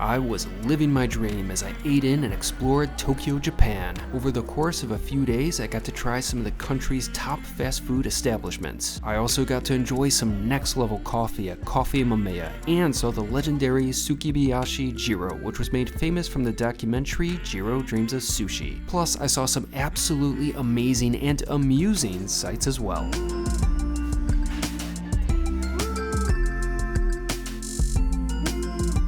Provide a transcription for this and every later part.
I was living my dream as I ate in and explored Tokyo, Japan. Over the course of a few days, I got to try some of the country's top fast food establishments. I also got to enjoy some next level coffee at KOFFEE Mamea and saw the legendary Sukiyabashi Jiro, which was made famous from the documentary Jiro Dreams of Sushi. Plus, I saw some absolutely amazing and amusing sights as well.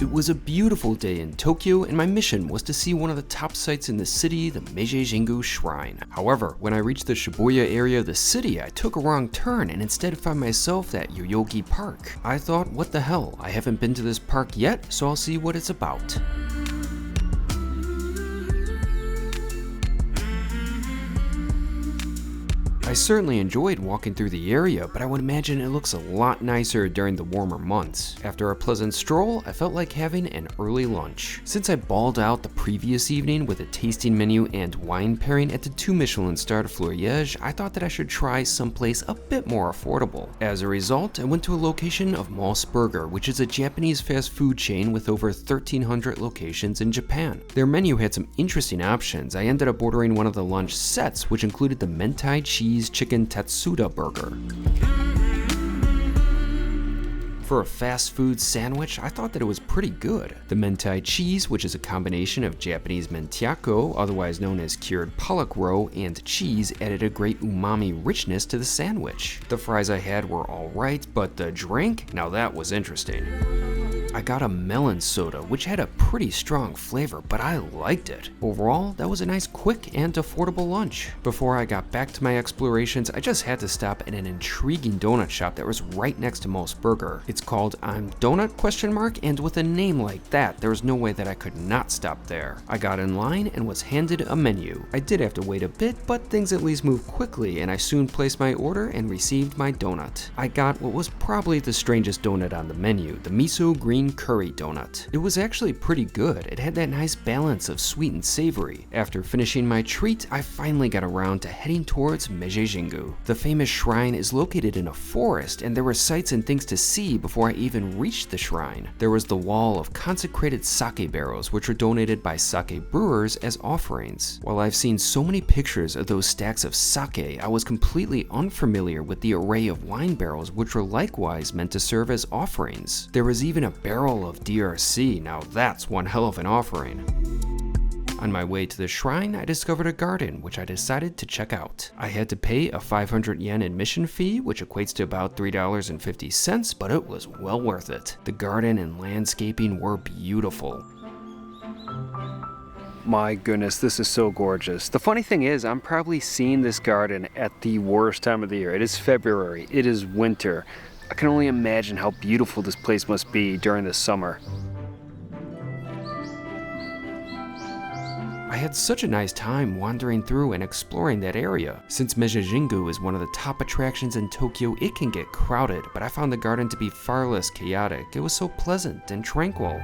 It was a beautiful day in Tokyo, and my mission was to see one of the top sites in the city, the Meiji Jingu Shrine. However, when I reached the Shibuya area of the city, I took a wrong turn and instead found myself at Yoyogi Park. I thought, what the hell, I haven't been to this park yet, so I'll see what it's about. I certainly enjoyed walking through the area, but I would imagine it looks a lot nicer during the warmer months. After a pleasant stroll, I felt like having an early lunch. Since I balled out the previous evening with a tasting menu and wine pairing at the 2 Michelin-starred Floriege, I thought that I should try someplace a bit more affordable. As a result, I went to a location of Mos Burger, which is a Japanese fast food chain with over 1,300 locations in Japan. Their menu had some interesting options. I ended up ordering one of the lunch sets, which included the mentai cheese chicken Tatsuda burger. For a fast food sandwich, I thought that it was pretty good. The mentai cheese, which is a combination of Japanese mentiako, otherwise known as cured pollock roe, and cheese, added a great umami richness to the sandwich. The fries I had were alright, but the drink? Now that was interesting. I got a melon soda, which had a pretty strong flavor, but I liked it. Overall, that was a nice, quick, and affordable lunch. Before I got back to my explorations, I just had to stop at an intriguing donut shop that was right next to Mos Burger. It's called I'm Donut ? And with a name like that, there was no way that I could not stop there. I got in line and was handed a menu. I did have to wait a bit, but things at least moved quickly, and I soon placed my order and received my donut. I got what was probably the strangest donut on the menu, the miso green curry donut. It was actually pretty good. It had that nice balance of sweet and savory. After finishing my treat, I finally got around to heading towards Meiji Jingu. The famous shrine is located in a forest, and there were sights and things to see before I even reached the shrine. There was the wall of consecrated sake barrels, which were donated by sake brewers as offerings. While I've seen so many pictures of those stacks of sake, I was completely unfamiliar with the array of wine barrels, which were likewise meant to serve as offerings. There was even a barrel of DRC. Now that's one hell of an offering. On my way to the shrine, I discovered a garden, which I decided to check out. I had to pay a 500 yen admission fee, which equates to about $3.50, but it was well worth it. The garden and landscaping were beautiful. My goodness, this is so gorgeous. The funny thing is, I'm probably seeing this garden at the worst time of the year. It is February, it is winter. I can only imagine how beautiful this place must be during the summer. I had such a nice time wandering through and exploring that area. Since Meiji Jingu is one of the top attractions in Tokyo, it can get crowded, but I found the garden to be far less chaotic. It was so pleasant and tranquil.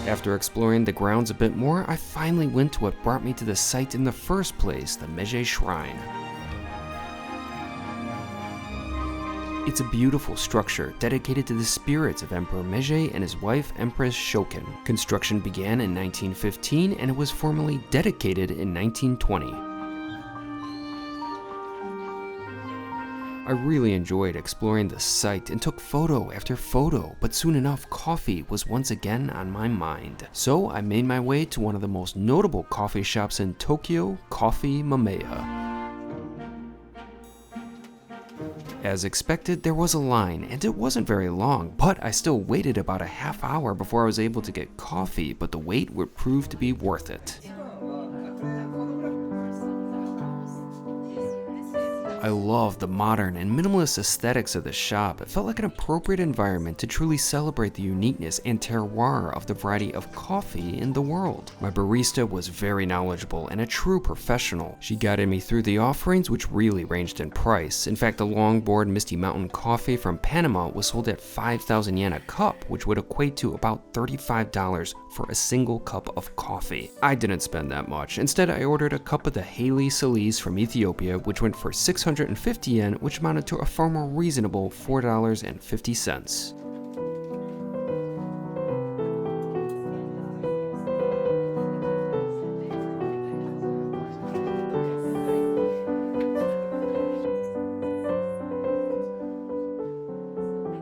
After exploring the grounds a bit more, I finally went to what brought me to the site in the first place, the Meiji Shrine. It's a beautiful structure dedicated to the spirits of Emperor Meiji and his wife Empress Shoken. Construction began in 1915 and it was formally dedicated in 1920. I really enjoyed exploring the site and took photo after photo, but soon enough coffee was once again on my mind. So I made my way to one of the most notable coffee shops in Tokyo, KOFFEE Mameyya. As expected, there was a line, and it wasn't very long, but I still waited about a half hour before I was able to get coffee, but the wait would prove to be worth it. I love the modern and minimalist aesthetics of the shop. It felt like an appropriate environment to truly celebrate the uniqueness and terroir of the variety of coffee in the world. My barista was very knowledgeable and a true professional. She guided me through the offerings, which really ranged in price. In fact, the longboard Misty Mountain coffee from Panama was sold at 5,000 yen a cup, which would equate to about $35 for a single cup of coffee. I didn't spend that much. Instead, I ordered a cup of the Haley Solis from Ethiopia, which went for 600 650 yen, which amounted to a far more reasonable $4.50.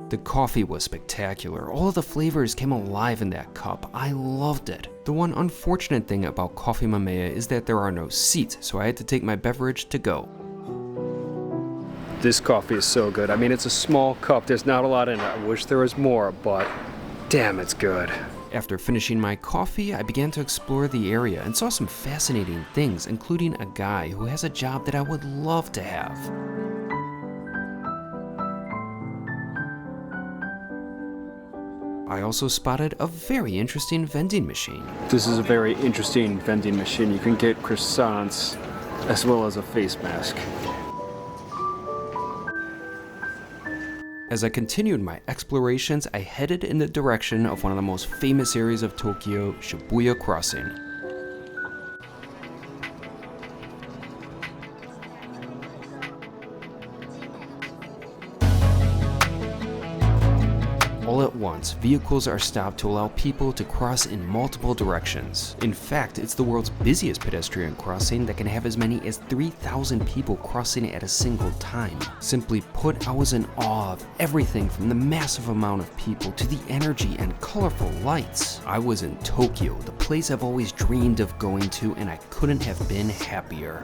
The coffee was spectacular. All of the flavors came alive in that cup. I loved it. The one unfortunate thing about KOFFEE Mamea is that there are no seats, so I had to take my beverage to go. This coffee is so good. I mean, it's a small cup. There's not a lot in it. I wish there was more, but damn, it's good. After finishing my coffee, I began to explore the area and saw some fascinating things, including a guy who has a job that I would love to have. I also spotted a very interesting vending machine. This is a very interesting vending machine. You can get croissants as well as a face mask. As I continued my explorations, I headed in the direction of one of the most famous areas of Tokyo, Shibuya Crossing. All at once, vehicles are stopped to allow people to cross in multiple directions. In fact, it's the world's busiest pedestrian crossing that can have as many as 3,000 people crossing at a single time. Simply put, I was in awe of everything from the massive amount of people to the energy and colorful lights. I was in Tokyo, the place I've always dreamed of going to, and I couldn't have been happier.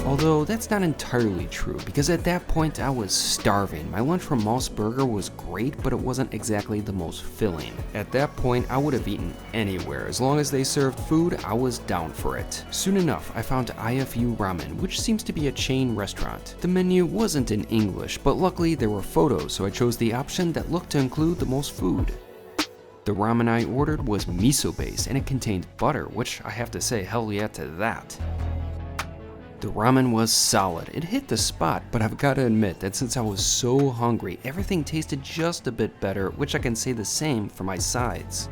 Although that's not entirely true, because at that point I was starving. My lunch from Mos Burger was great, but it wasn't exactly the most filling. At that point, I would have eaten anywhere. As long as they served food, I was down for it. Soon enough, I found IFU Ramen, which seems to be a chain restaurant. The menu wasn't in English, but luckily there were photos, so I chose the option that looked to include the most food. The ramen I ordered was miso-based, and it contained butter, which I have to say, hell yeah to that. The ramen was solid. It hit the spot, but I've got to admit that since I was so hungry, everything tasted just a bit better, which I can say the same for my sides.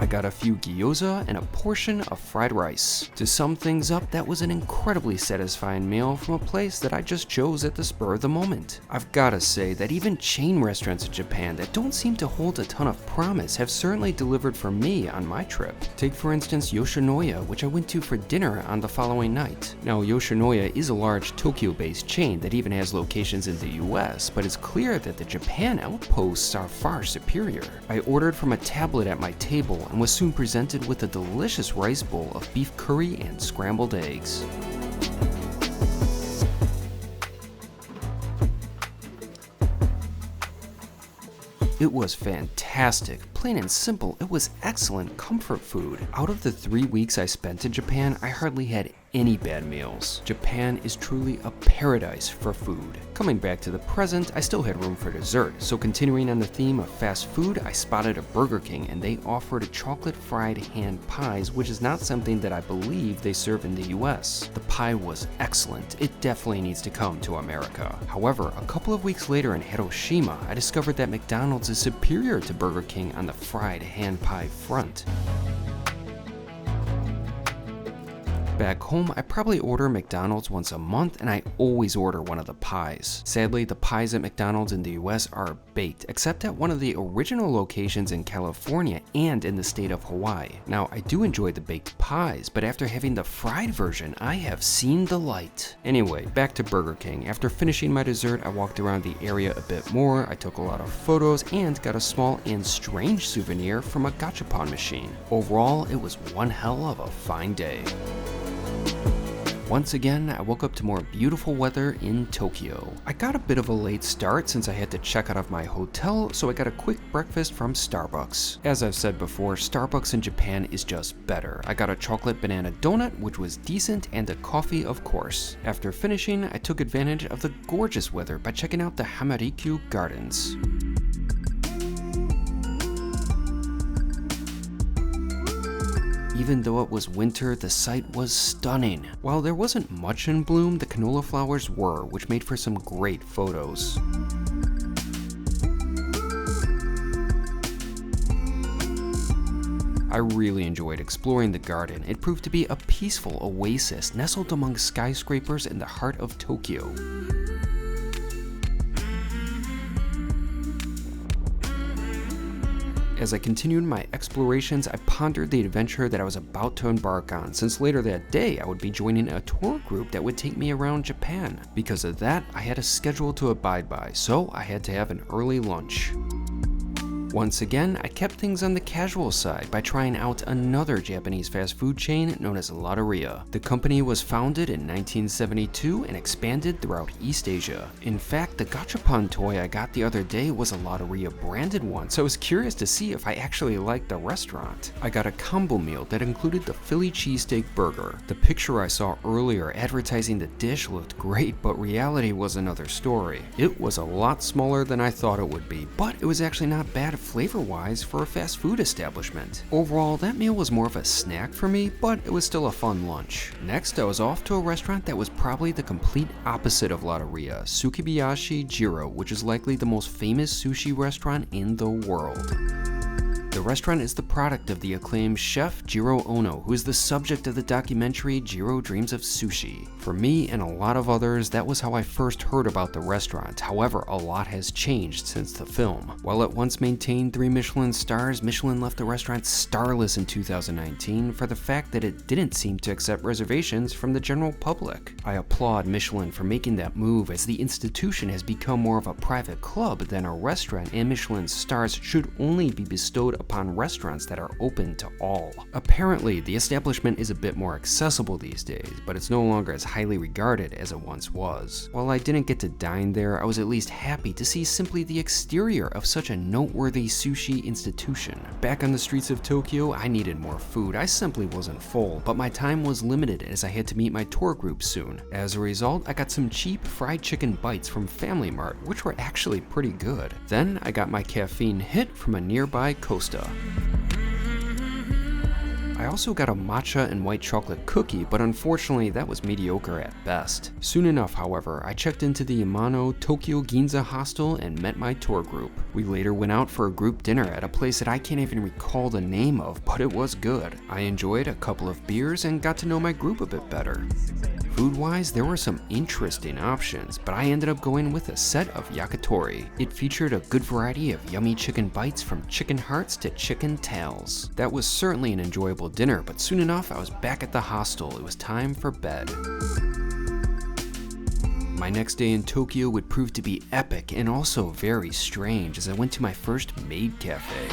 I got a few gyoza and a portion of fried rice. To sum things up, that was an incredibly satisfying meal from a place that I just chose at the spur of the moment. I've gotta say that even chain restaurants in Japan that don't seem to hold a ton of promise have certainly delivered for me on my trip. Take for instance Yoshinoya, which I went to for dinner on the following night. Now Yoshinoya is a large Tokyo-based chain that even has locations in the US, but it's clear that the Japan outposts are far superior. I ordered from a tablet at my table and was soon presented with a delicious rice bowl of beef curry and scrambled eggs. It was fantastic. Plain and simple, it was excellent comfort food. Out of the 3 weeks I spent in Japan, I hardly had any bad meals. Japan is truly a paradise for food. Coming back to the present, I still had room for dessert, so continuing on the theme of fast food, I spotted a Burger King and they offered chocolate fried hand pies, which is not something that I believe they serve in the US. The pie was excellent. It definitely needs to come to America. However, a couple of weeks later in Hiroshima, I discovered that McDonald's is superior to Burger King on the fried hand pie front. Back home, I probably order McDonald's once a month, and I always order one of the pies. Sadly, the pies at McDonald's in the US are baked, except at one of the original locations in California and in the state of Hawaii. Now, I do enjoy the baked pies, but after having the fried version, I have seen the light. Anyway, back to Burger King. After finishing my dessert, I walked around the area a bit more, I took a lot of photos, and got a small and strange souvenir from a gachapon machine. Overall, it was one hell of a fine day. Once again, I woke up to more beautiful weather in Tokyo. I got a bit of a late start since I had to check out of my hotel, so I got a quick breakfast from Starbucks. As I've said before, Starbucks in Japan is just better. I got a chocolate banana donut, which was decent, and a coffee, of course. After finishing, I took advantage of the gorgeous weather by checking out the Hamarikyu Gardens. Even though it was winter, the sight was stunning. While there wasn't much in bloom, the canola flowers were, which made for some great photos. I really enjoyed exploring the garden. It proved to be a peaceful oasis nestled among skyscrapers in the heart of Tokyo. As I continued my explorations, I pondered the adventure that I was about to embark on, since later that day I would be joining a tour group that would take me around Japan. Because of that, I had a schedule to abide by, so I had to have an early lunch. Once again, I kept things on the casual side by trying out another Japanese fast food chain known as Lotteria. The company was founded in 1972 and expanded throughout East Asia. In fact, the gachapon toy I got the other day was a Lotteria branded one, so I was curious to see if I actually liked the restaurant. I got a combo meal that included the Philly cheesesteak burger. The picture I saw earlier advertising the dish looked great, but reality was another story. It was a lot smaller than I thought it would be, but it was actually not bad flavor-wise for a fast food establishment. Overall, that meal was more of a snack for me, but it was still a fun lunch. Next, I was off to a restaurant that was probably the complete opposite of Lotteria, Sukiyabashi Jiro, which is likely the most famous sushi restaurant in the world. The restaurant is the product of the acclaimed chef Jiro Ono, who is the subject of the documentary Jiro Dreams of Sushi. For me and a lot of others, that was how I first heard about the restaurant. However, a lot has changed since the film. While it once maintained 3 Michelin stars, Michelin left the restaurant starless in 2019 for the fact that it didn't seem to accept reservations from the general public. I applaud Michelin for making that move, as the institution has become more of a private club than a restaurant, and Michelin stars should only be bestowed upon restaurants that are open to all. Apparently, the establishment is a bit more accessible these days, but it's no longer as highly regarded as it once was. While I didn't get to dine there, I was at least happy to see simply the exterior of such a noteworthy sushi institution. Back on the streets of Tokyo, I needed more food. I simply wasn't full, but my time was limited as I had to meet my tour group soon. As a result, I got some cheap fried chicken bites from Family Mart, which were actually pretty good. Then I got my caffeine hit from a nearby Costa. I also got a matcha and white chocolate cookie, but unfortunately that was mediocre at best. Soon enough, however, I checked into the Yamano Tokyo Ginza hostel and met my tour group. We later went out for a group dinner at a place that I can't even recall the name of, but it was good. I enjoyed a couple of beers and got to know my group a bit better. Food-wise, there were some interesting options, but I ended up going with a set of yakitori. It featured a good variety of yummy chicken bites, from chicken hearts to chicken tails. That was certainly an enjoyable dinner, but soon enough I was back at the hostel. It was time for bed. My next day in Tokyo would prove to be epic and also very strange, as I went to my first maid cafe.